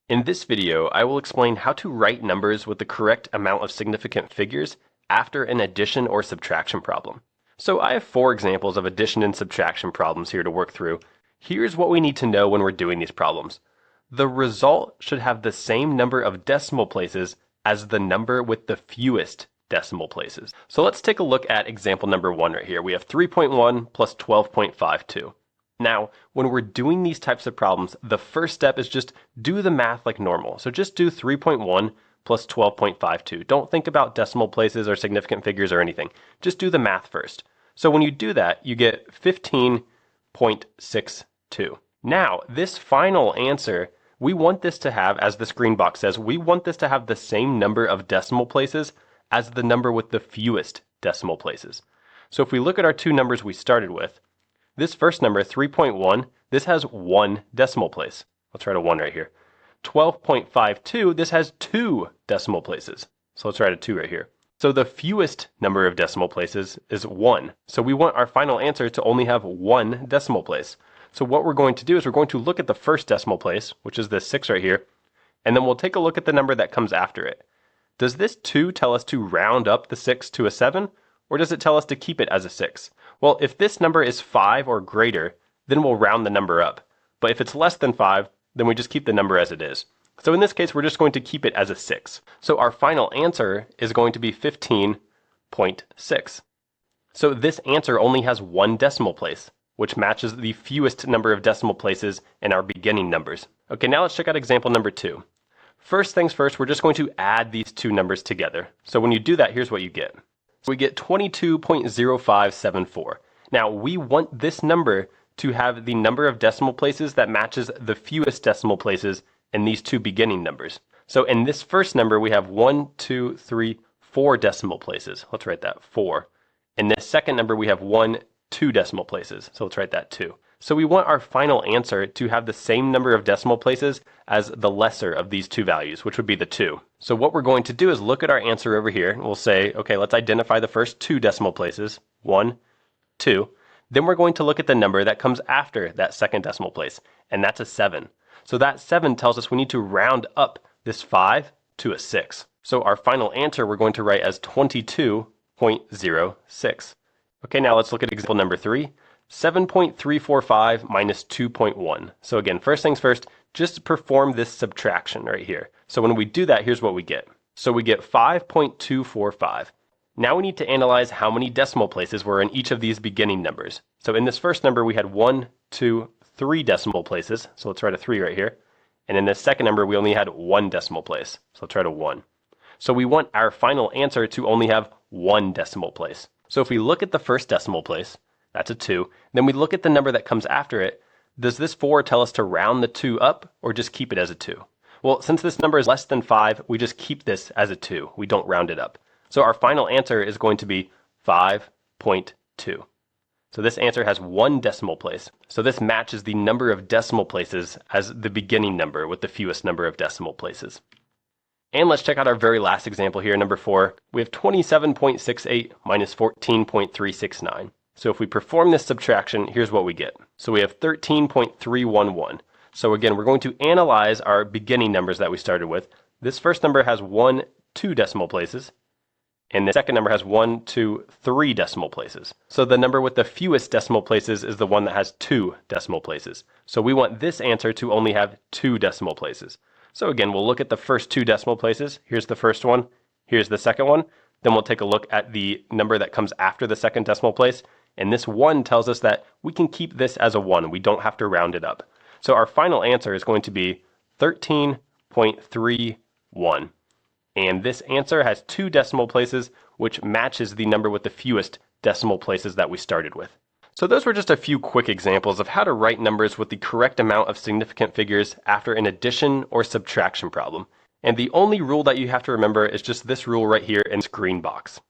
In this video, I will explain how to write numbers with the correct amount of significant figures after an addition or subtraction problem. So I have 4 examples of addition and subtraction problems here to work through. Here's what we need to know when we're doing these problems. The result should have the same number of decimal places as the number with the fewest decimal places. So let's take a look at example number 1 right here. We have 3.1 plus 12.52. Now, when we're doing these types of problems, the first step is just do the math like normal. So just do 3.1 plus 12.52. Don't think about decimal places or significant figures or anything. Just do the math first. So when you do that, you get 15.62. Now, this final answer, we want this to have, as the screen box says, we want this to have the same number of decimal places as the number with the fewest decimal places. So if we look at our two numbers we started with, this first number, 3.1, this has 1 decimal place. Let's write a 1 right here. 12.52, this has 2 decimal places. So let's write a 2 right here. So the fewest number of decimal places is 1. So we want our final answer to only have 1 decimal place. So what we're going to do is we're going to look at the first decimal place, which is this 6 right here, and then we'll take a look at the number that comes after it. Does this 2 tell us to round up the 6 to a 7? Or does it tell us to keep it as a 6? Well, if this number is 5 or greater, then we'll round the number up. But if it's less than 5, then we just keep the number as it is. So in this case, we're just going to keep it as a 6. So our final answer is going to be 15.6. So this answer only has 1 decimal place, which matches the fewest number of decimal places in our beginning numbers. Okay, now let's check out example number 2. First things first, we're just going to add these two numbers together. So when you do that, here's what you get. So we get 22.0574. Now we want this number to have the number of decimal places that matches the fewest decimal places in these two beginning numbers. So in this first number, we have 1, 2, 3, 4 decimal places. Let's write that 4. In this second number, we have 1, 2 decimal places. So let's write that 2. So we want our final answer to have the same number of decimal places as the lesser of these two values, which would be the 2. So what we're going to do is look at our answer over here, and we'll say, okay, let's identify the first 2 decimal places, 1, 2. Then we're going to look at the number that comes after that second decimal place, and that's a 7. So that 7 tells us we need to round up this 5 to a 6. So our final answer we're going to write as 22.06. Okay, now let's look at example number 3. 7.345 minus 2.1. So again, first things first, just perform this subtraction right here. So when we do that, here's what we get. So we get 5.245. Now we need to analyze how many decimal places were in each of these beginning numbers. So in this first number, we had 1, 2, 3 decimal places. So let's write a 3 right here. And in this second number, we only had 1 decimal place. So let's write a 1. So we want our final answer to only have 1 decimal place. So if we look at the first decimal place, that's a 2. Then we look at the number that comes after it. Does this 4 tell us to round the 2 up or just keep it as a 2? Well, since this number is less than 5, we just keep this as a 2. We don't round it up. So our final answer is going to be 5.2. So this answer has 1 decimal place. So this matches the number of decimal places as the beginning number with the fewest number of decimal places. And let's check out our very last example here, number 4. We have 27.68 minus 14.369. So if we perform this subtraction, here's what we get. So we have 13.311. So again, we're going to analyze our beginning numbers that we started with. This first number has 1, 2 decimal places. And the second number has 1, 2, 3 decimal places. So the number with the fewest decimal places is the one that has 2 decimal places. So we want this answer to only have 2 decimal places. So again, we'll look at the first 2 decimal places. Here's the first one. Here's the second one. Then we'll take a look at the number that comes after the second decimal place. And this 1 tells us that we can keep this as a 1. We don't have to round it up. So our final answer is going to be 13.31. And this answer has 2 decimal places, which matches the number with the fewest decimal places that we started with. So those were just a few quick examples of how to write numbers with the correct amount of significant figures after an addition or subtraction problem. And the only rule that you have to remember is just this rule right here in this green box.